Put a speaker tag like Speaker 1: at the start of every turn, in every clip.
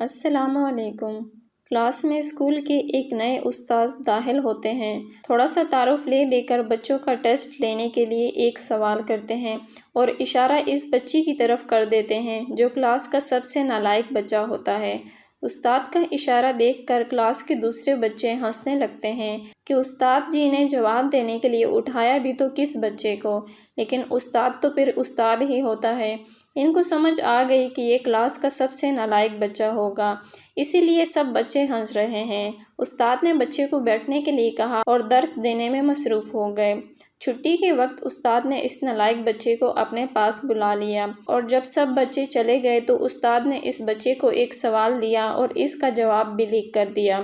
Speaker 1: السلام علیکم۔ کلاس میں اسکول کے ایک نئے استاذ داخل ہوتے ہیں۔ تھوڑا سا تعارف لے کر بچوں کا ٹیسٹ لینے کے لیے ایک سوال کرتے ہیں اور اشارہ اس بچی کی طرف کر دیتے ہیں جو کلاس کا سب سے نالائق بچہ ہوتا ہے۔ استاد کا اشارہ دیکھ کر کلاس کے دوسرے بچے ہنسنے لگتے ہیں کہ استاد جی نے جواب دینے کے لیے اٹھایا بھی تو کس بچے کو، لیکن استاد تو پھر استاد ہی ہوتا ہے۔ ان کو سمجھ آ گئی کہ یہ کلاس کا سب سے نالائق بچہ ہوگا، اسی لیے سب بچے ہنس رہے ہیں۔ استاد نے بچے کو بیٹھنے کے لیے کہا اور درس دینے میں مصروف ہو گئے۔ چھٹی کے وقت استاد نے اس نالائق بچے کو اپنے پاس بلا لیا اور جب سب بچے چلے گئے تو استاد نے اس بچے کو ایک سوال دیا اور اس کا جواب بھی لکھ کر دیا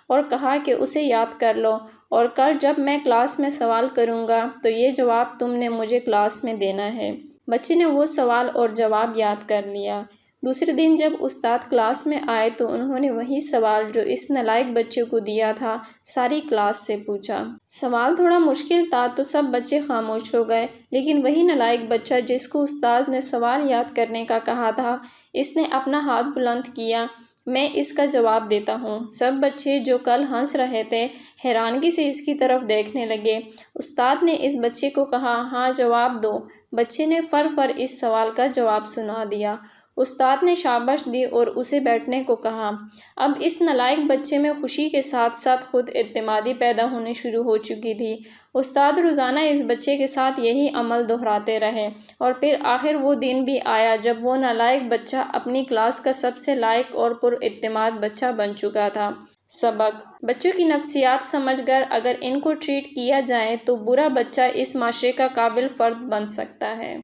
Speaker 1: اور کہا کہ اسے یاد کر لو اور کل جب میں کلاس میں سوال کروں گا تو یہ جواب تم نے مجھے کلاس میں دینا ہے۔ بچے نے وہ سوال اور جواب یاد کر لیا۔ دوسرے دن جب استاد کلاس میں آئے تو انہوں نے وہی سوال جو اس نالائق بچے کو دیا تھا ساری کلاس سے پوچھا۔ سوال تھوڑا مشکل تھا تو سب بچے خاموش ہو گئے، لیکن وہی نالائق بچہ جس کو استاد نے سوال یاد کرنے کا کہا تھا، اس نے اپنا ہاتھ بلند کیا۔ میں اس کا جواب دیتا ہوں۔ سب بچے جو کل ہنس رہے تھے حیرانگی سے اس کی طرف دیکھنے لگے۔ استاد نے اس بچے کو کہا، ہاں جواب دو۔ بچے نے فر اس سوال کا جواب سنا دیا۔ استاد نے شاباش دی اور اسے بیٹھنے کو کہا۔ اب اس نالائق بچے میں خوشی کے ساتھ ساتھ خود اعتمادی پیدا ہونی شروع ہو چکی تھی۔ استاد روزانہ اس بچے کے ساتھ یہی عمل دہراتے رہے اور پھر آخر وہ دن بھی آیا جب وہ نالائق بچہ اپنی کلاس کا سب سے لائق اور پر اعتماد بچہ بن چکا تھا۔ سبق: بچوں کی نفسیات سمجھ کر اگر ان کو ٹریٹ کیا جائے تو برا بچہ اس معاشرے کا قابل فرد بن سکتا ہے۔